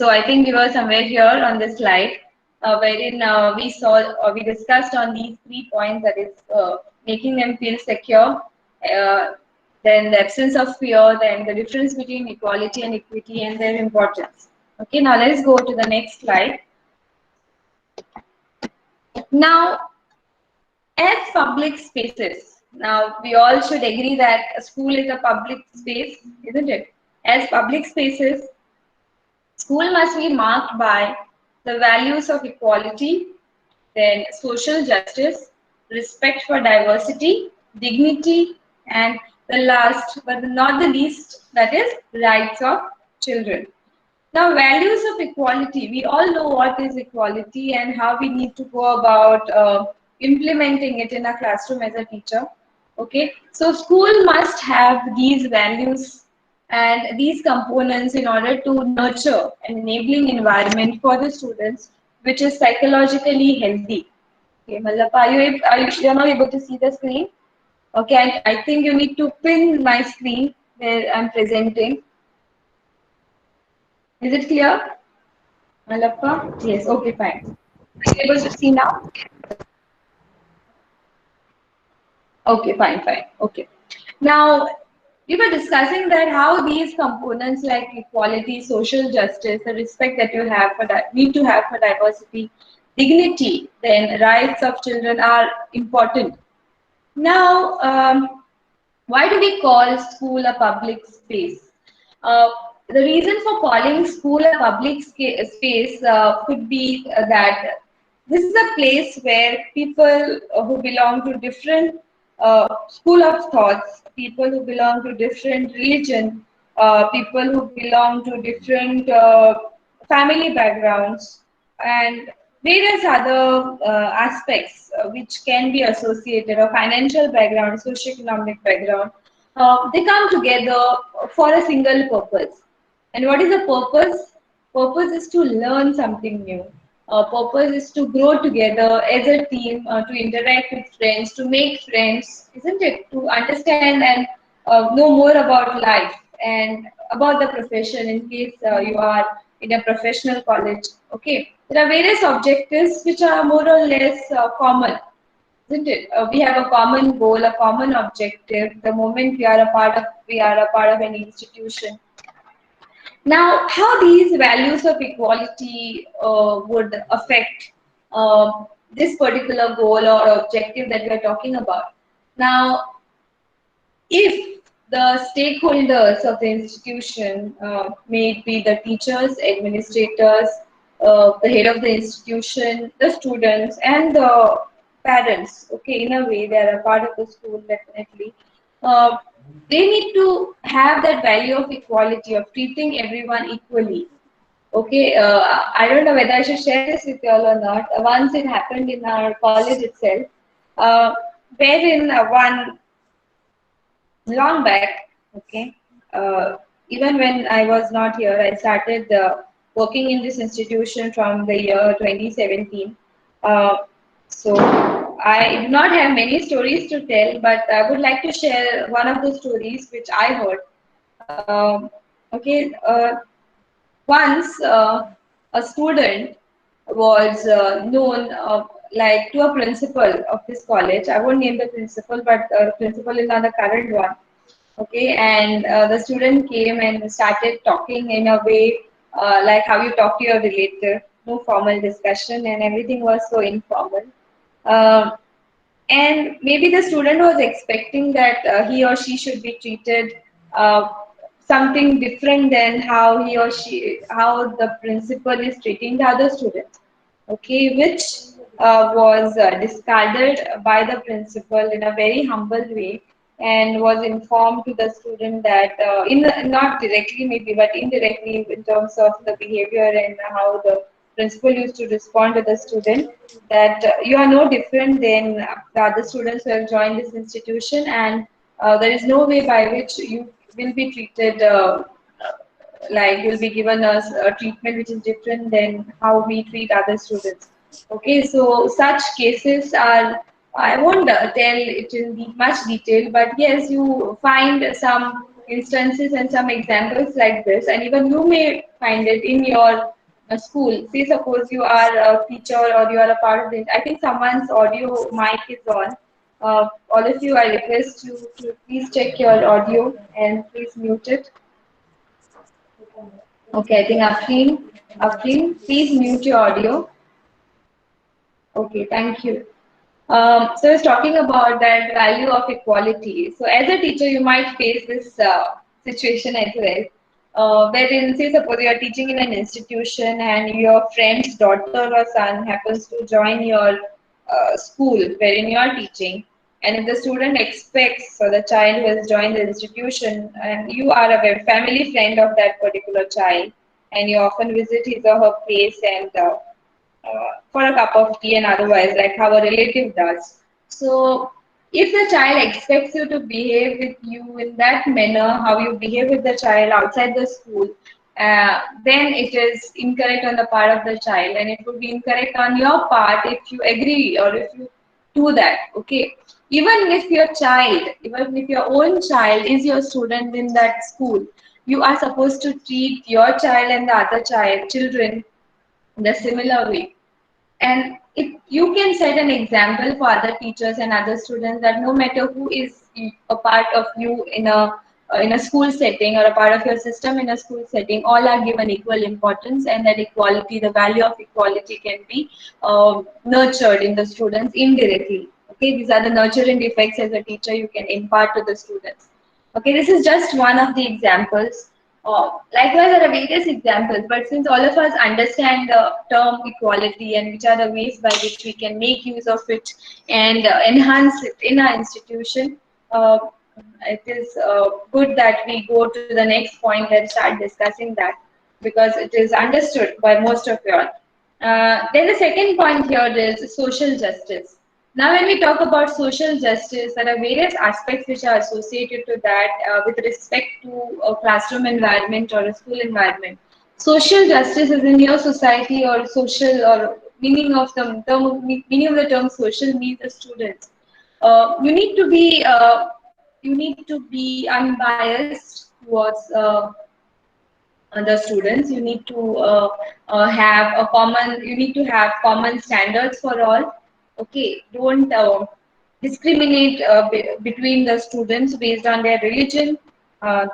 So I think we were somewhere here on this slide, wherein we discussed on these 3 points, that is making them feel secure, uh, then the absence of fear, then the difference between equality and equity and their importance. Okay, now let's go to the next slide. Now, as public spaces, now we all should agree that a school is a public space, isn't it? As public spaces, school must be marked by the values of equality, then social justice, respect for diversity, dignity, and the last but not the least, that is rights of children. Now, values of equality, we all know what is equality and how we need to go about implementing it in a classroom as a teacher. Okay, so school must have these values and these components in order to nurture an enabling environment for the students, which is psychologically healthy. Okay, Mallappa, you're not able to see the screen? Okay, I think you need to pin my screen where I'm presenting. Is it clear? Malappa? Yes, okay, fine. Are you able to see now? Okay, fine, fine. Okay. Now, we were discussing that how these components like equality, social justice, the respect that you have for that need to have for diversity, dignity, then rights of children are important. Now, why do we call school a public space? Uh, the reason for calling school a public space could be that this is a place where people who belong to different school of thoughts, people who belong to different religion, people who belong to different family backgrounds, and various other aspects which can be associated, or financial background, socioeconomic background, they come together for a single purpose. And what is the purpose? Purpose is to learn something new. Purpose is to grow together as a team, to interact with friends, to make friends, isn't it? To understand and know more about life and about the profession in case you are in a professional college. Okay, there are various objectives which are more or less common, isn't it? We have a common goal, a common objective. The moment we are a part of an institution. Now, how these values of equality would affect this particular goal or objective that we are talking about. Now, if the stakeholders of the institution, may it be the teachers, administrators, the head of the institution, the students, and the parents, okay, in a way they are a part of the school definitely. Uh, they need to have that value of equality, of treating everyone equally. Okay, I don't know whether I should share this with you all or not. Once it happened in our college itself, uh, wherein one long back, okay. Even when I was not here, I started working in this institution from the year 2017. Uh, so I do not have many stories to tell, but I would like to share one of the stories which I heard. Okay, once a student was known like to a principal of this college. I won't name the principal, but principal is not the current one. Okay, and the student came and started talking in a way like how you talk to your relative, no formal discussion, and everything was so informal. Uh, and maybe the student was expecting that he or she should be treated uh, something different than how he or she, how the principal is treating the other students. Okay, which was discarded by the principal in a very humble way, and was informed to the student that not directly maybe but indirectly in terms of the behavior and how the principal used to respond to the student, that you are no different than the other students who have joined this institution, and there is no way by which you will be treated like you'll be given a treatment which is different than how we treat other students. Okay, so such cases are, I won't tell it in much detail, but yes, you find some instances and some examples like this, and even you may find it in your a school. Say suppose you are a teacher or you are a part of the. I think someone's audio mic is on. All of you, I request you to please check your audio and please mute it. Okay, I think Afreen, please mute your audio. Okay, thank you. So I was talking about that value of equality. So as a teacher, you might face this situation as well, wherein say suppose you are teaching in an institution and your friend's daughter or son happens to join your school wherein you are teaching, and if the student expects or the child who has joined the institution and you are a very family friend of that particular child, and you often visit his or her place and for a cup of tea and otherwise, like how a relative does. So, if the child expects you to behave with you in that manner, how you behave with the child outside the school, then it is incorrect on the part of the child, and it would be incorrect on your part if you agree or if you do that. Okay, even if your own child is your student in that school, you are supposed to treat your child and the other children in a similar way. And if you can set an example for other teachers and other students that no matter who is a part of you in a school setting or a part of your system in a school setting, all are given equal importance, and that equality, the value of equality, can be nurtured in the students indirectly. Okay, these are the nurturing effects as a teacher you can impart to the students. Okay, this is just one of the examples. Likewise, there are various examples, but since all of us understand the term equality and which are the ways by which we can make use of it and enhance it in our institution, uh, it is good that we go to the next point and start discussing that because it is understood by most of you all. Then the second point here is social justice. Now, when we talk about social justice, there are various aspects which are associated to that with respect to a classroom environment or a school environment. Social justice is in your society or social or meaning of the term social means the students. You need to be unbiased towards the students. You need to you need to have common standards for all. Okay, don't discriminate between the students based on their religion,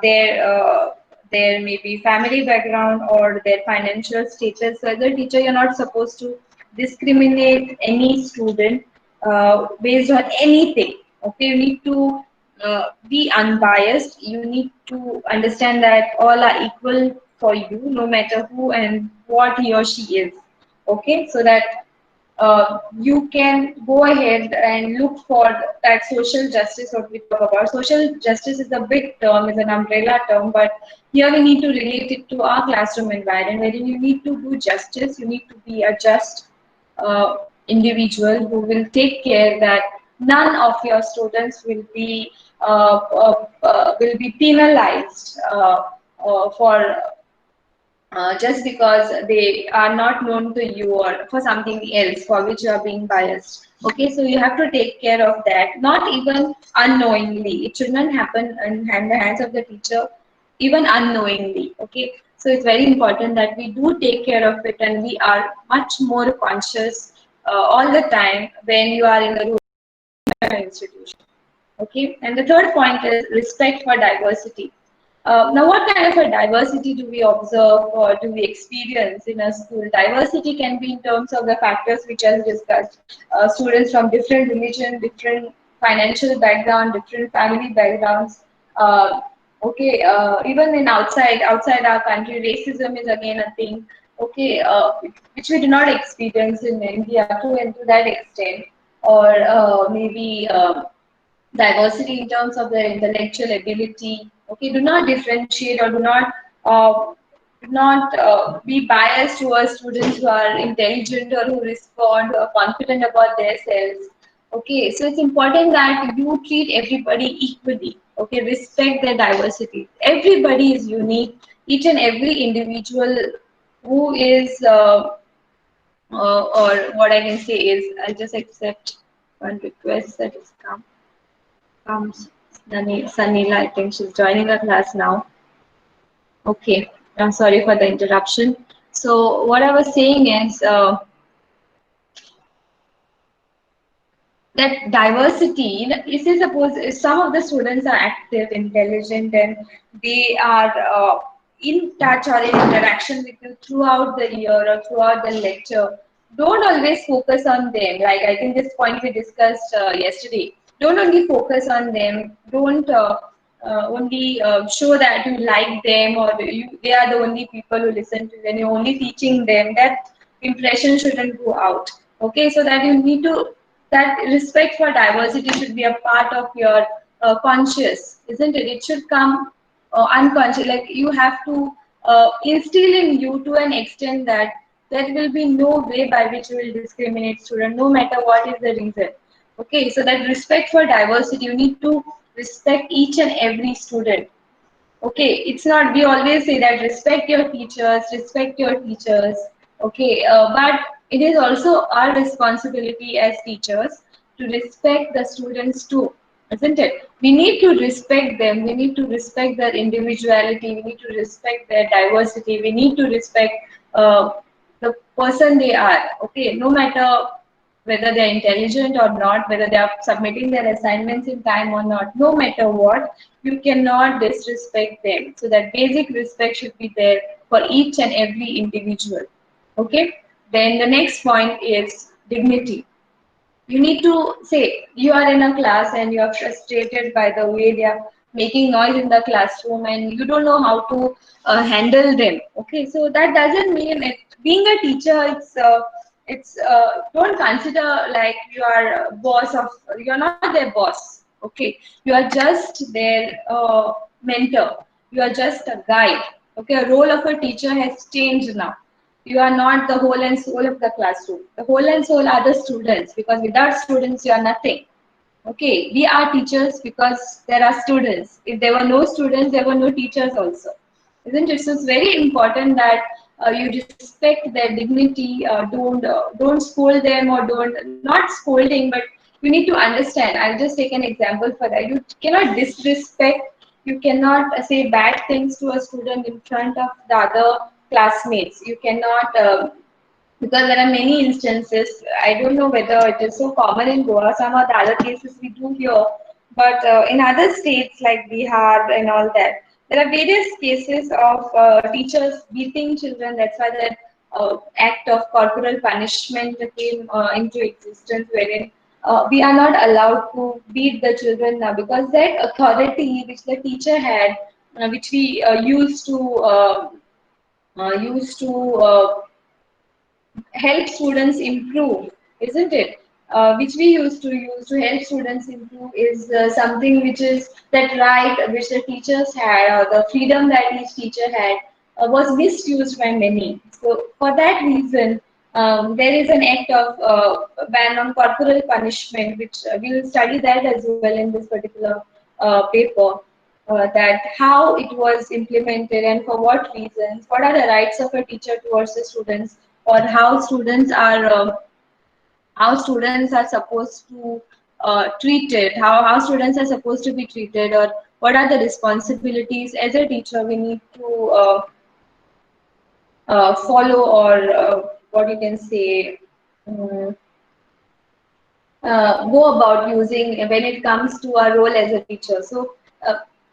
their maybe family background or their financial status. So as a teacher, you're not supposed to discriminate any student based on anything. Okay, you need to be unbiased. You need to understand that all are equal for you, no matter who and what he or she is. Okay, so that you can go ahead and look for that social justice what we talk about. Social justice is a big term, is an umbrella term, but here we need to relate it to our classroom environment, wherein you need to do justice, you need to be a just uh, individual who will take care that none of your students will be penalized for just because they are not known to you or for something else for which you are being biased. Okay, so you have to take care of that, not even unknowingly. It should not happen in the hands of the teacher, even unknowingly. Okay, so it's very important that we do take care of it and we are much more conscious all the time when you are in the institution. Okay, and the third point is respect for diversity. Now, what kind of a diversity do we observe or do we experience in a school? Diversity can be in terms of the factors which I discussed. Students from different religion, different financial background, different family backgrounds. Uh, okay, even in outside our country, racism is again a thing. Okay, which we do not experience in India to that extent, or maybe. Diversity in terms of their intellectual ability. Okay, do not differentiate or do not be biased towards students who are intelligent or who respond or confident about themselves. Okay, so it's important that you treat everybody equally. Okay, respect their diversity. Everybody is unique. Each and every individual who is, or what I can say is, I'll just accept one request that has comes. Sanila, I think she's joining the class now. Okay, I'm sorry for the interruption. So what I was saying is that diversity, you see, suppose if some of the students are active, intelligent, and they are in touch or in interaction with you throughout the year or throughout the lecture, don't always focus on them. Like I think this point we discussed yesterday. Don't only focus on them. Don't only show that you like them or they are the only people who listen to you and you're only teaching them. That impression shouldn't go out. Okay, so that you need to, that respect for diversity should be a part of your conscious, isn't it? It should come unconscious. Like you have to instill in you to an extent that there will be no way by which you will discriminate student, no matter what is the reason. Okay, so that respect for diversity, you need to respect each and every student. Okay, it's not, we always say that respect your teachers. Okay, but it is also our responsibility as teachers to respect the students too, isn't it? We need to respect them, we need to respect their individuality, we need to respect their diversity, we need to respect the person they are. Okay, no matter whether they're intelligent or not, whether they are submitting their assignments in time or not, no matter what, you cannot disrespect them. So that basic respect should be there for each and every individual. Okay? Then the next point is dignity. You need to say you are in a class and you are frustrated by the way they are making noise in the classroom and you don't know how to handle them. Okay, so that doesn't mean it, being a teacher, it's don't consider like you are a boss of, you're not their boss. Okay, you are just their mentor, you are just a guide. Okay, a role of a teacher has changed now. You are not the whole and soul of the classroom. The whole and soul are the students, because without students you are nothing. Okay, we are teachers because there are students. If there were no students, there were no teachers also, isn't it? So it's very important that you respect their dignity. Don't scold them, or don't, not scolding, but you need to understand. I'll just take an example for that. You cannot disrespect. You cannot say bad things to a student in front of the other classmates. You cannot. Because there are many instances. I don't know whether it is so common in Goa. Some of the other cases we do here, but in other states like Bihar and all that, there are various cases of teachers beating children. That's why that act of corporal punishment came into existence, wherein we are not allowed to beat the children now, because that authority which the teacher had, which we used to help students improve, isn't it? Which we used to use to help students improve is something which is that right which the teachers had, or the freedom that each teacher had was misused by many. So for that reason, there is an act of ban on corporal punishment, which we will study that as well in this particular paper. That how it was implemented and for what reasons, what are the rights of a teacher towards the students, or how students are supposed to treated, how students are supposed to be treated, or what are the responsibilities as a teacher we need to follow, or what you can say. um, go about using when it comes to our role as a teacher. So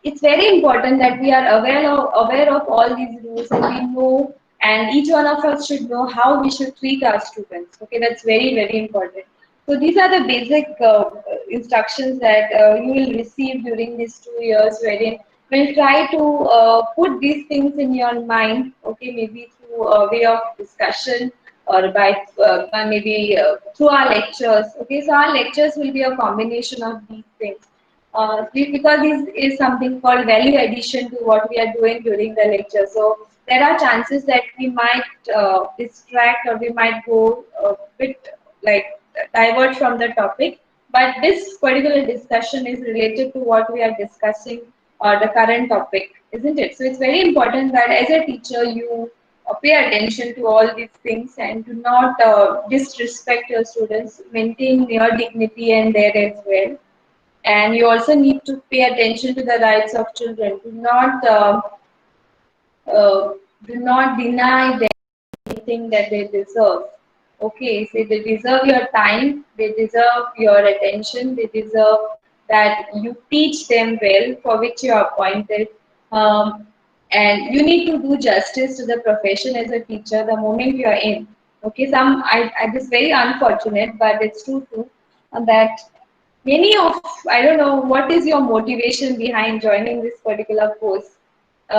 it's very important that we are aware of all these rules, and we know, and each one of us should know how we should treat our students. Okay, that's very, very important. So these are the basic instructions that you will receive during these 2 years, wherein we'll try to put these things in your mind. Okay, maybe through a way of discussion, or by maybe through our lectures. Okay, so our lectures will be a combination of these things. Because this is something called value addition to what we are doing during the lecture. So there are chances that we might distract, or we might go a bit like divert from the topic. But this particular discussion is related to what we are discussing, or the current topic, isn't it? So it's very important that as a teacher you pay attention to all these things, and do not disrespect your students, maintain your dignity and their as well. And you also need to pay attention to the rights of children. Uh, do not deny them think that they deserve. Okay, so they deserve your time, they deserve your attention, they deserve that you teach them well for which you are appointed. Um, and you need to do justice to the profession as a teacher the moment you are in. Okay, this is very unfortunate, but it's true too, that many of, I don't know, what is your motivation behind joining this particular course?